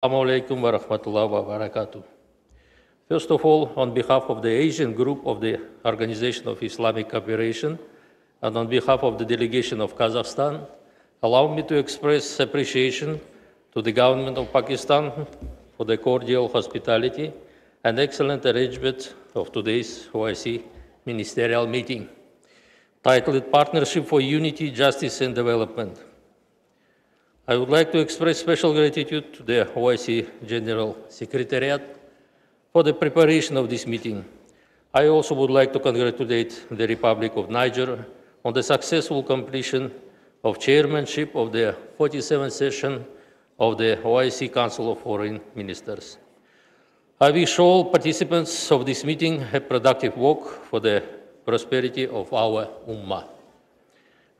Assalamu alaikum wa rahmatullahi wa barakatuh. First of all, on behalf of the Asian group of the Organization of Islamic Cooperation and on behalf of the delegation of Kazakhstan, allow me to express appreciation to the government of Pakistan for the cordial hospitality and excellent arrangement of today's OIC ministerial meeting, titled Partnership for Unity, Justice and Development. I would like to express special gratitude to the OIC General Secretariat for the preparation of this meeting. I also would like to congratulate the Republic of Niger on the successful completion of chairmanship of the 47th session of the OIC Council of Foreign Ministers. I wish all participants of this meeting a productive work for the prosperity of our Ummah.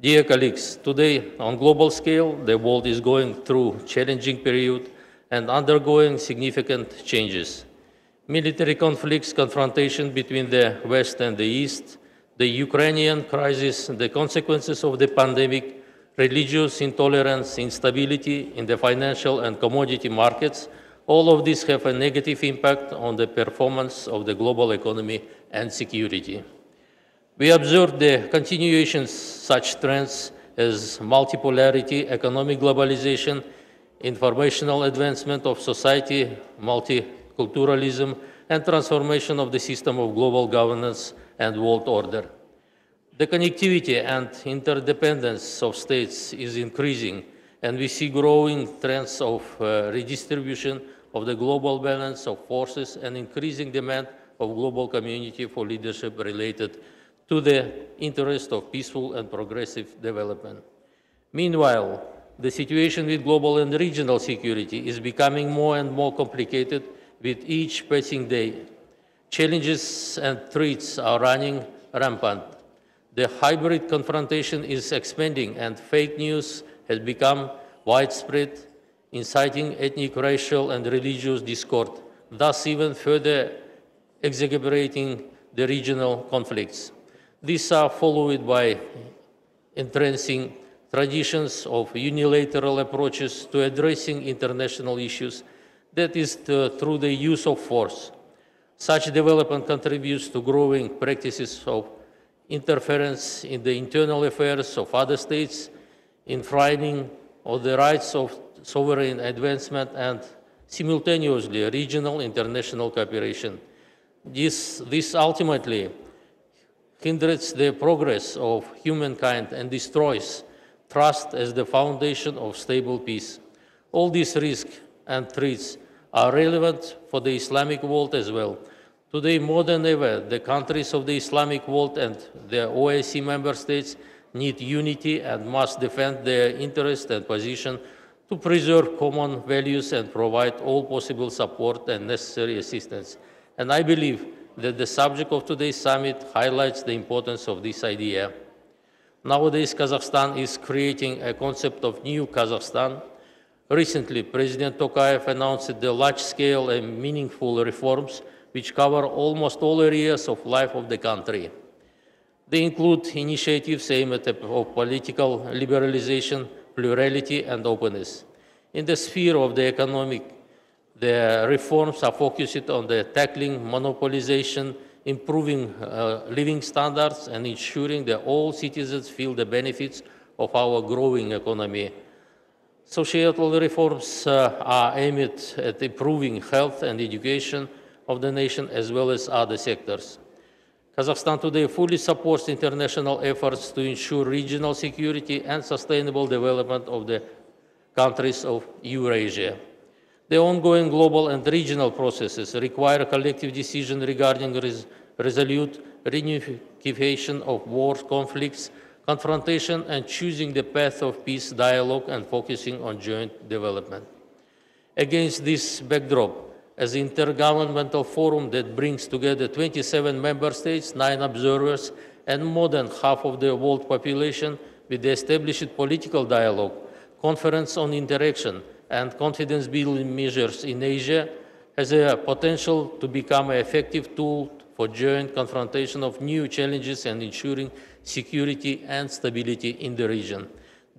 Dear colleagues, today on global scale, the world is going through a challenging period and undergoing significant changes. Military conflicts, confrontation between the West and the East, the Ukrainian crisis, the consequences of the pandemic, religious intolerance, instability in the financial and commodity markets, all of these have a negative impact on the performance of the global economy and security. We observe the continuation of such trends as multipolarity, economic globalization, informational advancement of society, multiculturalism, and transformation of the system of global governance and world order. The connectivity and interdependence of states is increasing, and we see growing trends of redistribution of the global balance of forces and increasing demand of global community for leadership related to the interest of peaceful and progressive development. Meanwhile, the situation with global and regional security is becoming more and more complicated with each passing day. Challenges and threats are running rampant. The hybrid confrontation is expanding and fake news has become widespread, inciting ethnic, racial, and religious discord, thus even further exacerbating the regional conflicts. These are followed by entrenching traditions of unilateral approaches to addressing international issues, that is, through the use of force. Such development contributes to growing practices of interference in the internal affairs of other states, infringing of the rights of sovereign advancement, and simultaneously regional international cooperation. This ultimately hinders the progress of humankind and destroys trust as the foundation of stable peace. All these risks and threats are relevant for the Islamic world as well. Today, more than ever, the countries of the Islamic world and the OIC member states need unity and must defend their interest and position to preserve common values and provide all possible support and necessary assistance. And I believe that the subject of today's summit highlights the importance of this idea. Nowadays, Kazakhstan is creating a concept of new Kazakhstan. Recently, President Tokayev announced the large-scale and meaningful reforms which cover almost all areas of life of the country. They include initiatives aimed at political liberalization, plurality, and openness. In the sphere of the economic, the reforms are focused on the tackling monopolization, improving living standards, and ensuring that all citizens feel the benefits of our growing economy. Societal reforms are aimed at improving health and education of the nation as well as other sectors. Kazakhstan today fully supports international efforts to ensure regional security and sustainable development of the countries of Eurasia. The ongoing global and regional processes require collective decision regarding resolute reunification of war conflicts, confrontation, and choosing the path of peace, dialogue, and focusing on joint development. Against this backdrop, as an intergovernmental forum that brings together 27 member states, 9 observers, and more than half of the world population with the established political dialogue, conference on interaction, and confidence-building measures in Asia has a potential to become an effective tool for joint confrontation of new challenges and ensuring security and stability in the region.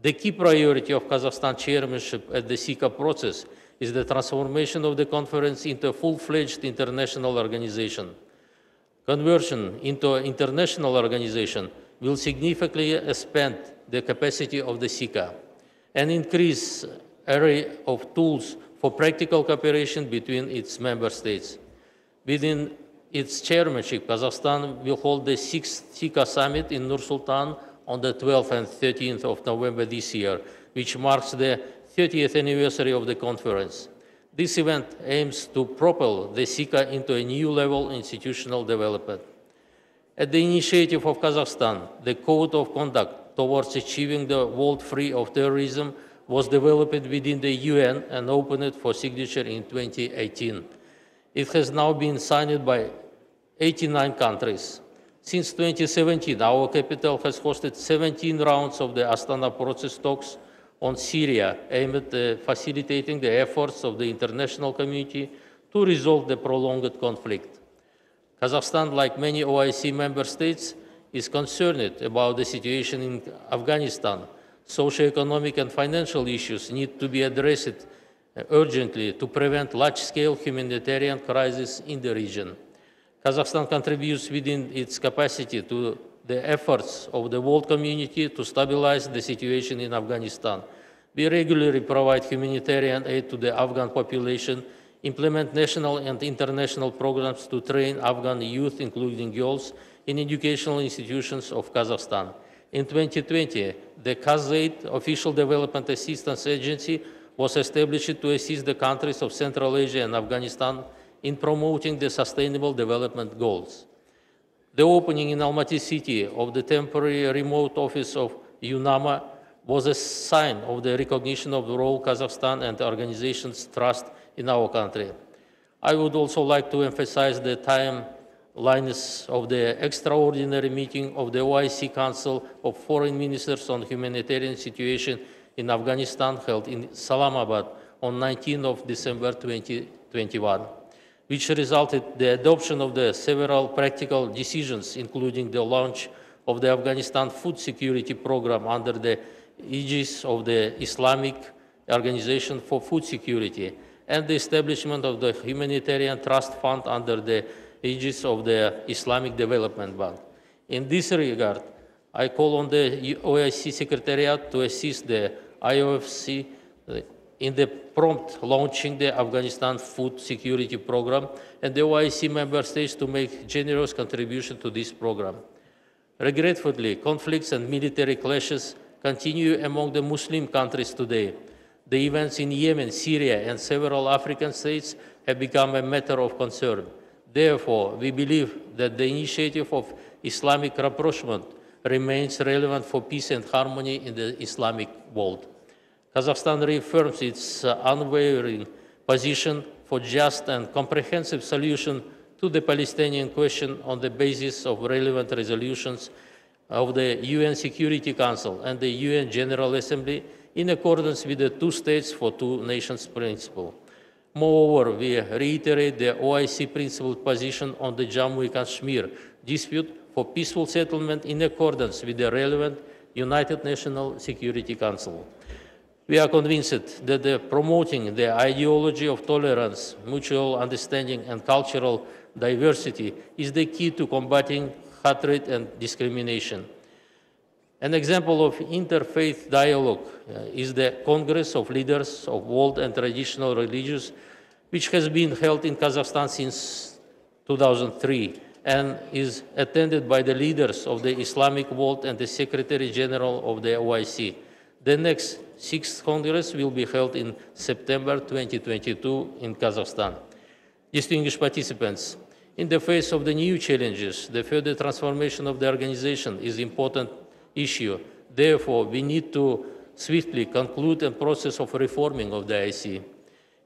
The key priority of Kazakhstan chairmanship at the CICA process is the transformation of the conference into a full-fledged international organization. Conversion into an international organization will significantly expand the capacity of the SICA and increase array of tools for practical cooperation between its member states. Within its chairmanship, Kazakhstan will hold the 6th SICA summit in Nur-Sultan on the 12th and 13th of November this year, which marks the 30th anniversary of the conference. This event aims to propel the SICA into a new level of institutional development. At the initiative of Kazakhstan, the Code of Conduct towards achieving the world free of terrorism was developed within the UN and opened for signature in 2018. It has now been signed by 89 countries. Since 2017, our capital has hosted 17 rounds of the Astana process talks on Syria, aimed at facilitating the efforts of the international community to resolve the prolonged conflict. Kazakhstan, like many OIC member states, is concerned about the situation in Afghanistan. Socioeconomic and financial issues need to be addressed urgently to prevent large-scale humanitarian crises in the region. Kazakhstan contributes within its capacity to the efforts of the world community to stabilize the situation in Afghanistan. We regularly provide humanitarian aid to the Afghan population, implement national and international programs to train Afghan youth, including girls, in educational institutions of Kazakhstan. In 2020, the KazAid, Official Development Assistance Agency, was established to assist the countries of Central Asia and Afghanistan in promoting the Sustainable Development Goals. The opening in Almaty city of the temporary remote office of UNAMA was a sign of the recognition of the role Kazakhstan and the organization's trust in our country. I would also like to emphasize the timelines of the extraordinary meeting of the OIC Council of Foreign Ministers on Humanitarian Situation in Afghanistan held in Islamabad on 19 December 2021. Which resulted in the adoption of the several practical decisions, including the launch of the Afghanistan Food Security Program under the aegis of the Islamic Organization for Food Security, and the establishment of the Humanitarian Trust Fund under the aegis of the Islamic Development Bank. In this regard, I call on the OIC Secretariat to assist the IOFC in the prompt launching the Afghanistan Food Security Program and the OIC member states to make generous contribution to this program. Regretfully, conflicts and military clashes continue among the Muslim countries today. The events in Yemen, Syria, and several African states have become a matter of concern. Therefore, we believe that the initiative of Islamic rapprochement remains relevant for peace and harmony in the Islamic world. Kazakhstan reaffirms its unwavering position for just and comprehensive solution to the Palestinian question on the basis of relevant resolutions of the UN Security Council and the UN General Assembly in accordance with the two states for two nations principle. Moreover, we reiterate the OIC principled position on the Jammu and Kashmir dispute for peaceful settlement in accordance with the relevant United Nations Security Council. We are convinced that promoting the ideology of tolerance, mutual understanding, and cultural diversity is the key to combating hatred and discrimination. An example of interfaith dialogue is the Congress of Leaders of World and Traditional Religions, which has been held in Kazakhstan since 2003 and is attended by the leaders of the Islamic world and the Secretary General of the OIC. The next 6th Congress will be held in September 2022 in Kazakhstan. Distinguished participants, in the face of the new challenges, the further transformation of the organization is an important issue. Therefore, we need to swiftly conclude the process of reforming of the OIC.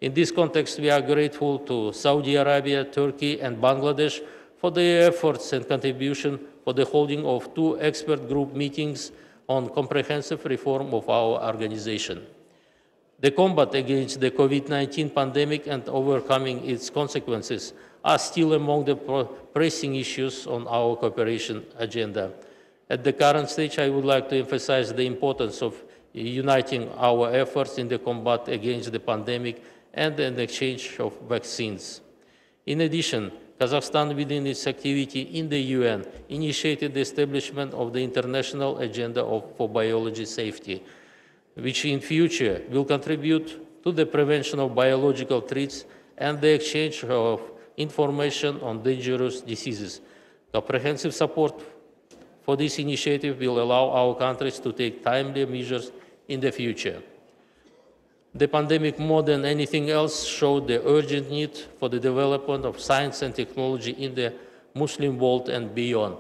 In this context, we are grateful to Saudi Arabia, Turkey, and Bangladesh for their efforts and contribution for the holding of 2 expert group meetings on comprehensive reform of our organization. The combat against the COVID-19 pandemic and overcoming its consequences are still among the pressing issues on our cooperation agenda. At the current stage, I would like to emphasize the importance of uniting our efforts in the combat against the pandemic and an exchange of vaccines. In addition, Kazakhstan, within its activity in the UN, initiated the establishment of the International Agenda for Biology Safety, which in future will contribute to the prevention of biological threats and the exchange of information on dangerous diseases. Comprehensive support for this initiative will allow our countries to take timely measures in the future. The pandemic, more than anything else, showed the urgent need for the development of science and technology in the Muslim world and beyond.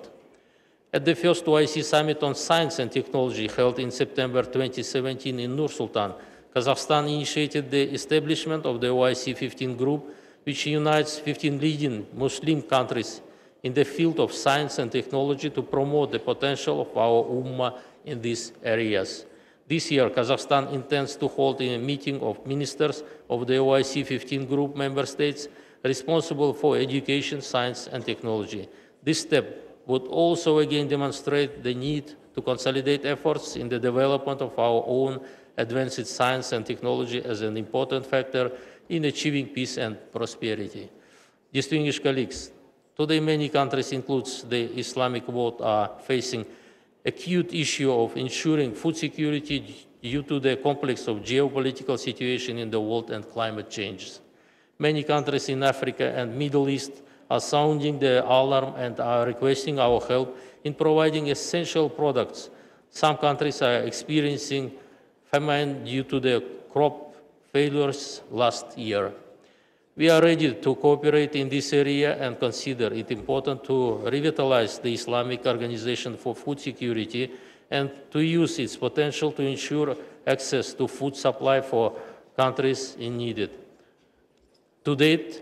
At the first OIC Summit on Science and Technology held in September 2017 in Nur-Sultan, Kazakhstan initiated the establishment of the OIC 15 group, which unites 15 leading Muslim countries in the field of science and technology to promote the potential of our Ummah in these areas. This year, Kazakhstan intends to hold a meeting of ministers of the OIC 15 group member states responsible for education, science, and technology. This step would also again demonstrate the need to consolidate efforts in the development of our own advanced science and technology as an important factor in achieving peace and prosperity. Distinguished colleagues, today many countries, including the Islamic world, are facing acute issue of ensuring food security due to the complex of geopolitical situation in the world and climate changes. Many countries in Africa and Middle East are sounding the alarm and are requesting our help in providing essential products. Some countries are experiencing famine due to the crop failures last year. We are ready to cooperate in this area and consider it important to revitalize the Islamic Organization for Food Security and to use its potential to ensure access to food supply for countries in need. To date,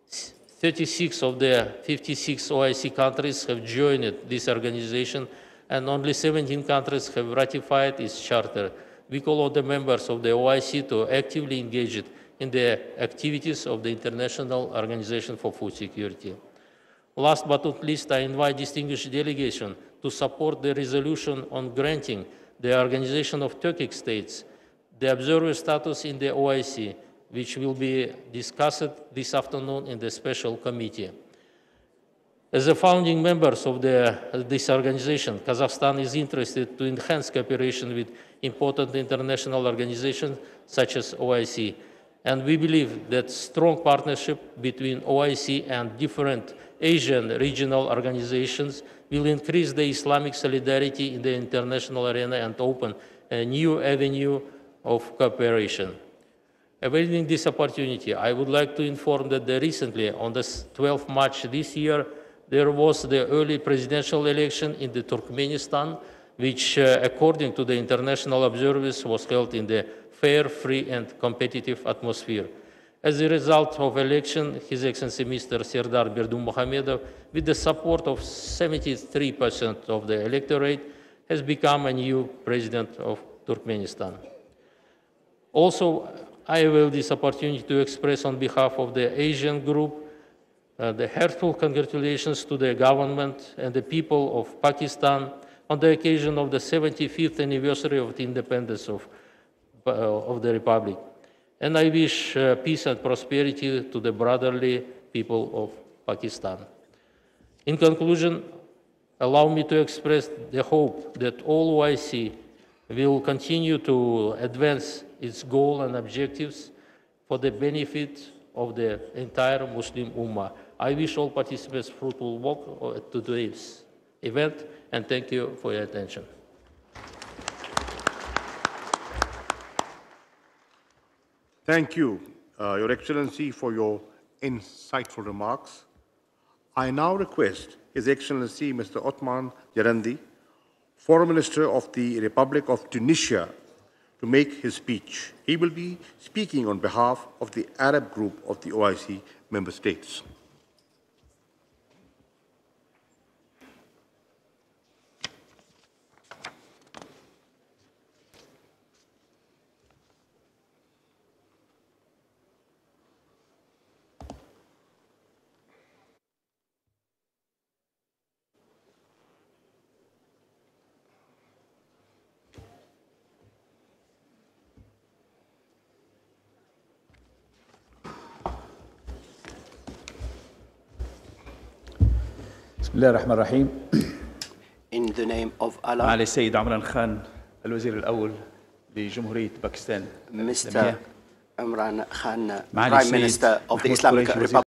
36 of the 56 OIC countries have joined this organization, and only 17 countries have ratified its charter. We call on the members of the OIC to actively engage in the activities of the International Organization for Food Security. Last but not least, I invite distinguished delegation to support the resolution on granting the Organization of Turkic States the observer status in the OIC, which will be discussed this afternoon in the special committee. As a founding members of this organization, Kazakhstan is interested to enhance cooperation with important international organizations such as OIC. And we believe that strong partnership between OIC and different Asian regional organizations will increase the Islamic solidarity in the international arena and open a new avenue of cooperation. Availing this opportunity, I would like to inform that recently, on the 12th March this year, there was the early presidential election in the Turkmenistan, which, according to the international observers, was held in the fair, free, and competitive atmosphere. As a result of election, His Excellency Mr. Serdar Berdimuhamedov, with the support of 73% of the electorate, has become a new president of Turkmenistan. Also, I avail this opportunity to express on behalf of the Asian group the heartfelt congratulations to the government and the people of Pakistan on the occasion of the 75th anniversary of the independence of the Republic. And I wish peace and prosperity to the brotherly people of Pakistan. In conclusion, allow me to express the hope that all OIC will continue to advance its goals and objectives for the benefit of the entire Muslim Ummah. I wish all participants fruitful work at today's event, and thank you for your attention. Thank you, Your Excellency, for your insightful remarks. I now request His Excellency Mr. Othman Jarandi, Foreign Minister of the Republic of Tunisia, to make his speech. He will be speaking on behalf of the Arab group of the OIC member states. بسم الله الرحمن الرحيم. In the name of Allah, معالي السيد عمران خان الوزير الأول لجمهورية باكستان. Mr. Imran Khan, معالي Prime السيد Minister of the محمود Islamic قريشي، Republic. وزير